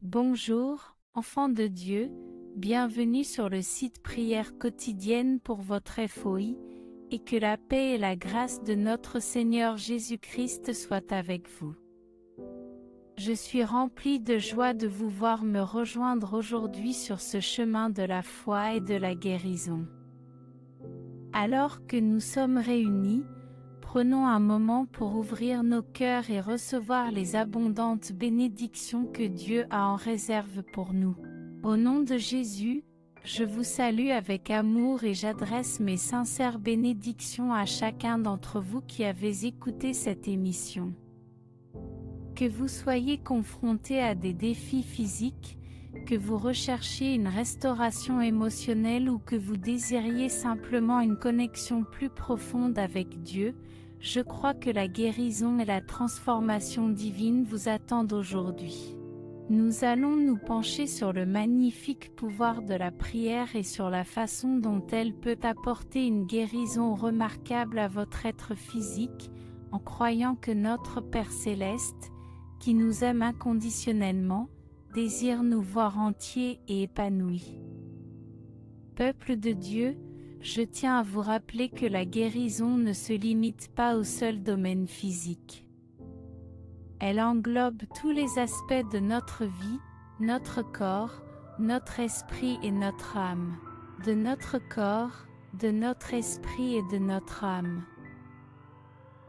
Bonjour, enfants de Dieu, bienvenue sur le site Prière quotidienne pour votre FOI, et que la paix et la grâce de notre Seigneur Jésus-Christ soient avec vous. Je suis remplie de joie de vous voir me rejoindre aujourd'hui sur ce chemin de la foi et de la guérison. Alors que nous sommes réunis, prenons un moment pour ouvrir nos cœurs et recevoir les abondantes bénédictions que Dieu a en réserve pour nous. Au nom de Jésus, je vous salue avec amour et j'adresse mes sincères bénédictions à chacun d'entre vous qui avez écouté cette émission. Que vous soyez confrontés à des défis physiques, que vous recherchiez une restauration émotionnelle ou que vous désiriez simplement une connexion plus profonde avec Dieu, je crois que la guérison et la transformation divine vous attendent aujourd'hui. Nous allons nous pencher sur le magnifique pouvoir de la prière et sur la façon dont elle peut apporter une guérison remarquable à votre être physique, en croyant que notre Père Céleste, qui nous aime inconditionnellement, désire nous voir entiers et épanouis. Peuple de Dieu, je tiens à vous rappeler que la guérison ne se limite pas au seul domaine physique. Elle englobe tous les aspects de notre vie, notre corps, notre esprit et notre âme. De notre corps, de notre esprit et de notre âme.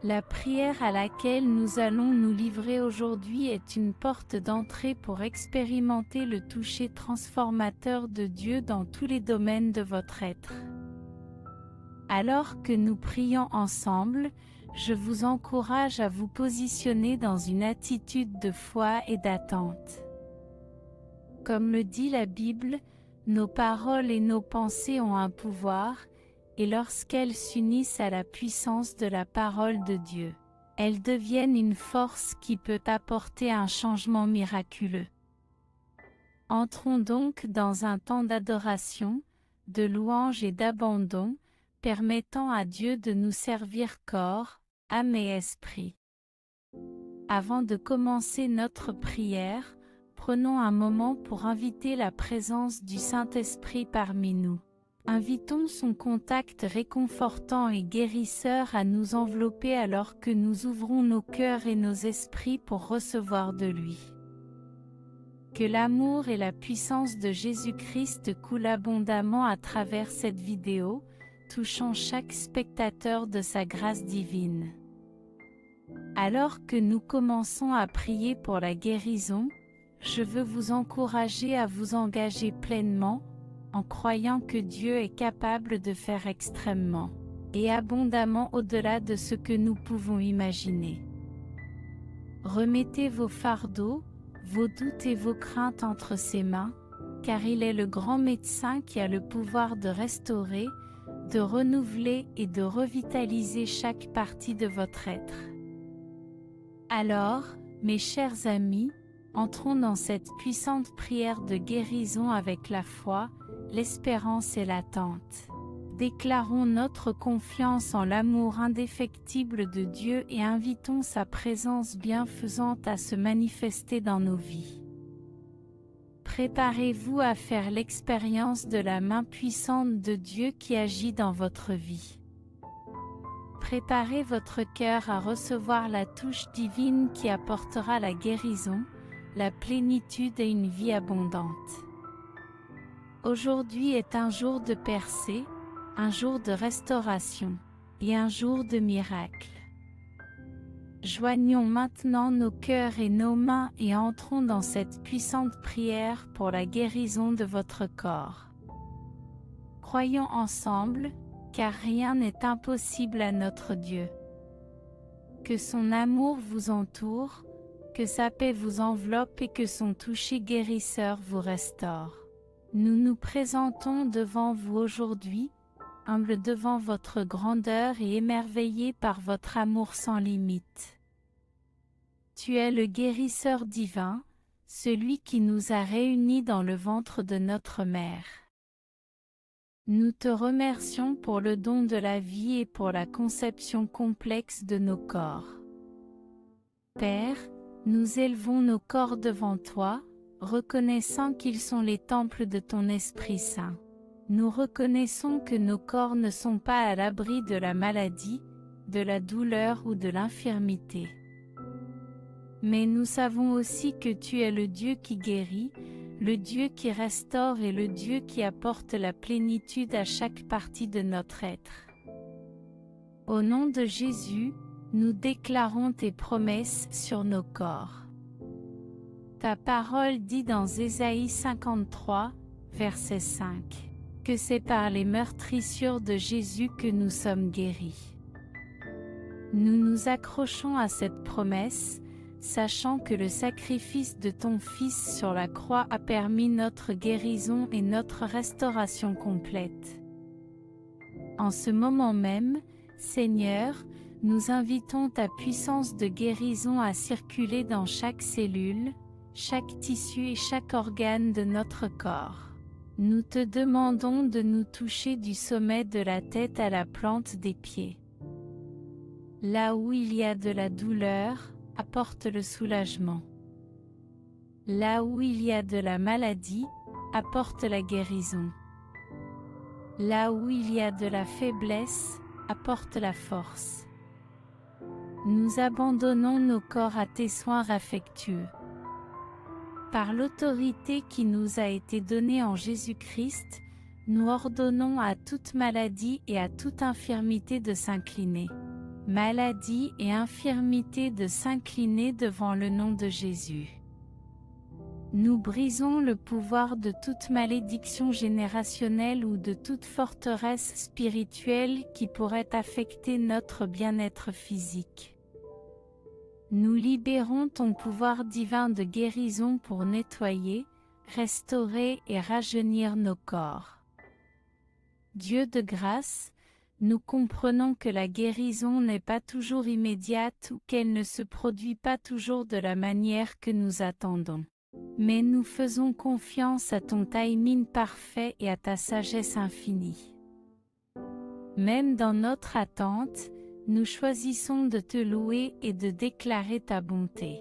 La prière à laquelle nous allons nous livrer aujourd'hui est une porte d'entrée pour expérimenter le toucher transformateur de Dieu dans tous les domaines de votre être. Alors que nous prions ensemble, je vous encourage à vous positionner dans une attitude de foi et d'attente. Comme le dit la Bible, nos paroles et nos pensées ont un pouvoir, et lorsqu'elles s'unissent à la puissance de la parole de Dieu, elles deviennent une force qui peut apporter un changement miraculeux. Entrons donc dans un temps d'adoration, de louange et d'abandon, permettant à Dieu de nous servir corps, âme et esprit. Avant de commencer notre prière, prenons un moment pour inviter la présence du Saint-Esprit parmi nous. Invitons son contact réconfortant et guérisseur à nous envelopper alors que nous ouvrons nos cœurs et nos esprits pour recevoir de lui. Que l'amour et la puissance de Jésus-Christ coulent abondamment à travers cette vidéo, touchant chaque spectateur de sa grâce divine. Alors que nous commençons à prier pour la guérison, je veux vous encourager à vous engager pleinement, en croyant que Dieu est capable de faire extrêmement et abondamment au-delà de ce que nous pouvons imaginer. Remettez vos fardeaux, vos doutes et vos craintes entre ses mains, car il est le grand médecin qui a le pouvoir de restaurer, de renouveler et de revitaliser chaque partie de votre être. Alors, mes chers amis, entrons dans cette puissante prière de guérison avec la foi, l'espérance et l'attente. Déclarons notre confiance en l'amour indéfectible de Dieu et invitons sa présence bienfaisante à se manifester dans nos vies. Préparez-vous à faire l'expérience de la main puissante de Dieu qui agit dans votre vie. Préparez votre cœur à recevoir la touche divine qui apportera la guérison, la plénitude et une vie abondante. Aujourd'hui est un jour de percée, un jour de restauration, et un jour de miracle. Joignons maintenant nos cœurs et nos mains et entrons dans cette puissante prière pour la guérison de votre corps. Croyons ensemble, car rien n'est impossible à notre Dieu. Que son amour vous entoure, que sa paix vous enveloppe et que son toucher guérisseur vous restaure. Nous nous présentons devant vous aujourd'hui, humbles devant votre grandeur et émerveillés par votre amour sans limite. Tu es le guérisseur divin, celui qui nous a réunis dans le ventre de notre mère. Nous te remercions pour le don de la vie et pour la conception complexe de nos corps. Père, nous élevons nos corps devant toi, reconnaissant qu'ils sont les temples de ton Esprit Saint. Nous reconnaissons que nos corps ne sont pas à l'abri de la maladie, de la douleur ou de l'infirmité. Mais nous savons aussi que tu es le Dieu qui guérit, le Dieu qui restaure et le Dieu qui apporte la plénitude à chaque partie de notre être. Au nom de Jésus, nous déclarons tes promesses sur nos corps. Ta parole dit dans Ésaïe 53, verset 5, que c'est par les meurtrissures de Jésus que nous sommes guéris. Nous nous accrochons à cette promesse, sachant que le sacrifice de ton Fils sur la croix a permis notre guérison et notre restauration complète. En ce moment même, Seigneur, nous invitons ta puissance de guérison à circuler dans chaque cellule, chaque tissu et chaque organe de notre corps. Nous te demandons de nous toucher du sommet de la tête à la plante des pieds. Là où il y a de la douleur, apporte le soulagement. Là où il y a de la maladie, apporte la guérison. Là où il y a de la faiblesse, apporte la force. Nous abandonnons nos corps à tes soins affectueux. Par l'autorité qui nous a été donnée en Jésus-Christ, nous ordonnons à toute maladie et à toute infirmité de s'incliner. Maladie et infirmité de s'incliner devant le nom de Jésus. Nous brisons le pouvoir de toute malédiction générationnelle ou de toute forteresse spirituelle qui pourrait affecter notre bien-être physique. Nous libérons ton pouvoir divin de guérison pour nettoyer, restaurer et rajeunir nos corps. Dieu de grâce, nous comprenons que la guérison n'est pas toujours immédiate ou qu'elle ne se produit pas toujours de la manière que nous attendons. Mais nous faisons confiance à ton timing parfait et à ta sagesse infinie. Même dans notre attente, nous choisissons de te louer et de déclarer ta bonté.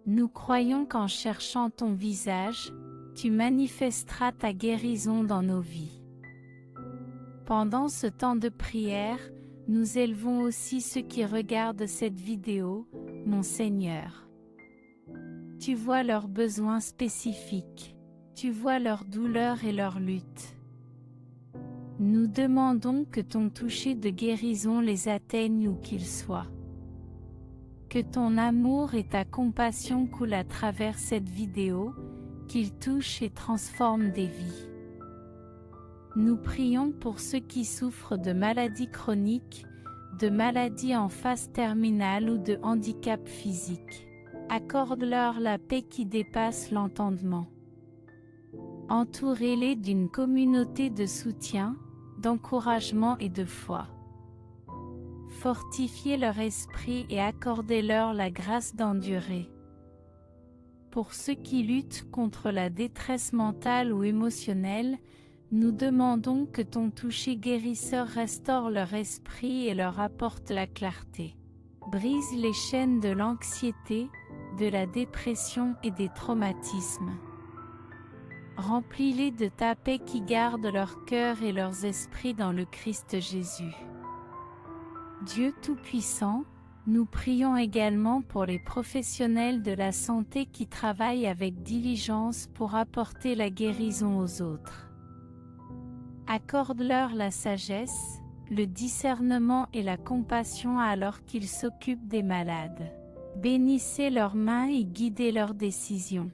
Nous croyons qu'en cherchant ton visage, tu manifesteras ta guérison dans nos vies. Pendant ce temps de prière, nous élevons aussi ceux qui regardent cette vidéo, mon Seigneur. Tu vois leurs besoins spécifiques, tu vois leurs douleurs et leurs luttes. Nous demandons que ton toucher de guérison les atteigne où qu'ils soient. Que ton amour et ta compassion coulent à travers cette vidéo, qu'ils touchent et transforment des vies. Nous prions pour ceux qui souffrent de maladies chroniques, de maladies en phase terminale ou de handicap physique. Accorde-leur la paix qui dépasse l'entendement. Entourez-les d'une communauté de soutien, d'encouragement et de foi. Fortifiez leur esprit et accordez-leur la grâce d'endurer. Pour ceux qui luttent contre la détresse mentale ou émotionnelle, nous demandons que ton toucher guérisseur restaure leur esprit et leur apporte la clarté. Brise les chaînes de l'anxiété, de la dépression et des traumatismes. Remplis-les de ta paix qui garde leur cœur et leurs esprits dans le Christ Jésus. Dieu Tout-Puissant, nous prions également pour les professionnels de la santé qui travaillent avec diligence pour apporter la guérison aux autres. Accorde-leur la sagesse, le discernement et la compassion alors qu'ils s'occupent des malades. Bénissez leurs mains et guidez leurs décisions.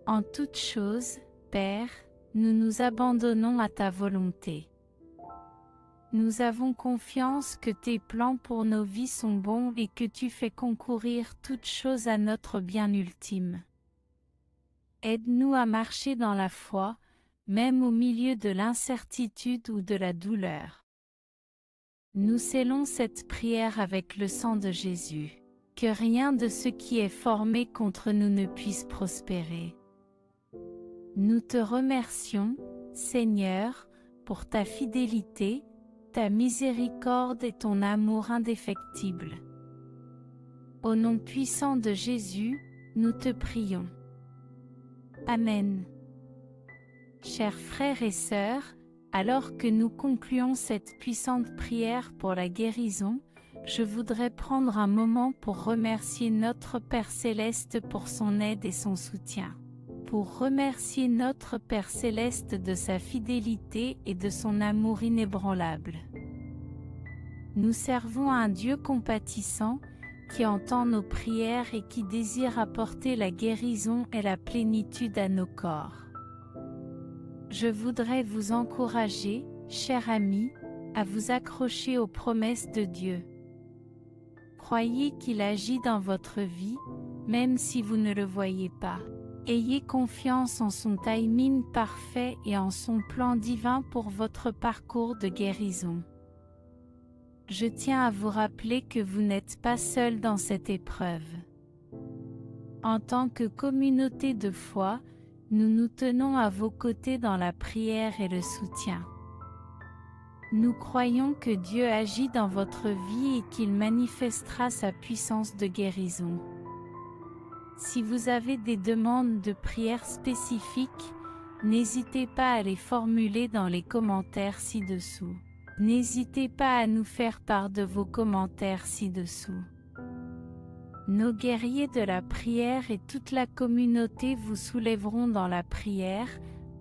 En toutes choses, Père, nous nous abandonnons à ta volonté. Nous avons confiance que tes plans pour nos vies sont bons et que tu fais concourir toutes choses à notre bien ultime. Aide-nous à marcher dans la foi, même au milieu de l'incertitude ou de la douleur. Nous scellons cette prière avec le sang de Jésus. Que rien de ce qui est formé contre nous ne puisse prospérer. Nous te remercions, Seigneur, pour ta fidélité, ta miséricorde et ton amour indéfectible. Au nom puissant de Jésus, Nous te prions. Amen. Chers frères et sœurs, alors que nous concluons cette puissante prière pour la guérison, je voudrais prendre un moment pour remercier notre Père Céleste pour son aide et son soutien. Pour remercier notre Père Céleste de sa fidélité et de son amour inébranlable. Nous servons un Dieu compatissant, qui entend nos prières et qui désire apporter la guérison et la plénitude à nos corps. Je voudrais vous encourager, chers amis, à vous accrocher aux promesses de Dieu. Croyez qu'il agit dans votre vie, même si vous ne le voyez pas. Ayez confiance en son timing parfait et en son plan divin pour votre parcours de guérison. Je tiens à vous rappeler que vous n'êtes pas seul dans cette épreuve. En tant que communauté de foi, nous nous tenons à vos côtés dans la prière et le soutien. Nous croyons que Dieu agit dans votre vie et qu'il manifestera sa puissance de guérison. Si vous avez des demandes de prière spécifiques, n'hésitez pas à les formuler dans les commentaires ci-dessous. N'hésitez pas à nous faire part de vos commentaires ci-dessous. Nos guerriers de la prière et toute la communauté vous soulèveront dans la prière,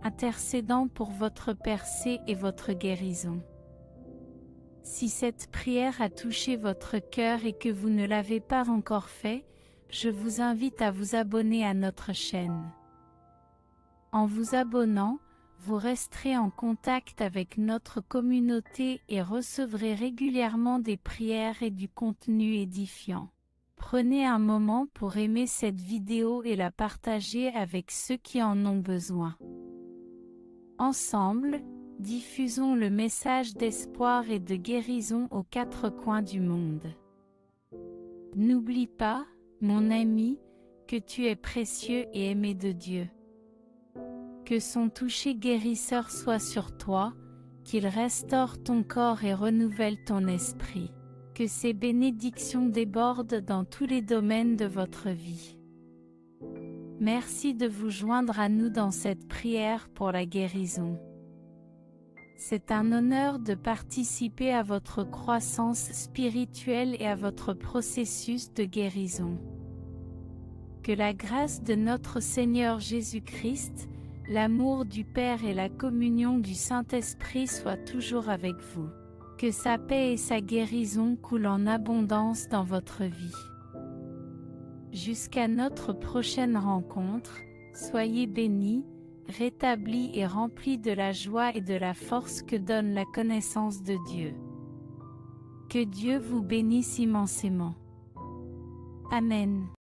intercédant pour votre percée et votre guérison. Si cette prière a touché votre cœur et que vous ne l'avez pas encore fait, je vous invite à vous abonner à notre chaîne. En vous abonnant, vous resterez en contact avec notre communauté et recevrez régulièrement des prières et du contenu édifiant. Prenez un moment pour aimer cette vidéo et la partager avec ceux qui en ont besoin. Ensemble, diffusons le message d'espoir et de guérison aux quatre coins du monde. N'oublie pas, mon ami, que tu es précieux et aimé de Dieu. Que son toucher guérisseur soit sur toi, qu'il restaure ton corps et renouvelle ton esprit. Que ses bénédictions débordent dans tous les domaines de votre vie. Merci de vous joindre à nous dans cette prière pour la guérison. C'est un honneur de participer à votre croissance spirituelle et à votre processus de guérison. Que la grâce de notre Seigneur Jésus-Christ, l'amour du Père et la communion du Saint-Esprit soient toujours avec vous. Que sa paix et sa guérison coulent en abondance dans votre vie. Jusqu'à notre prochaine rencontre, soyez bénis, rétablis et remplis de la joie et de la force que donne la connaissance de Dieu. Que Dieu vous bénisse immensément. Amen.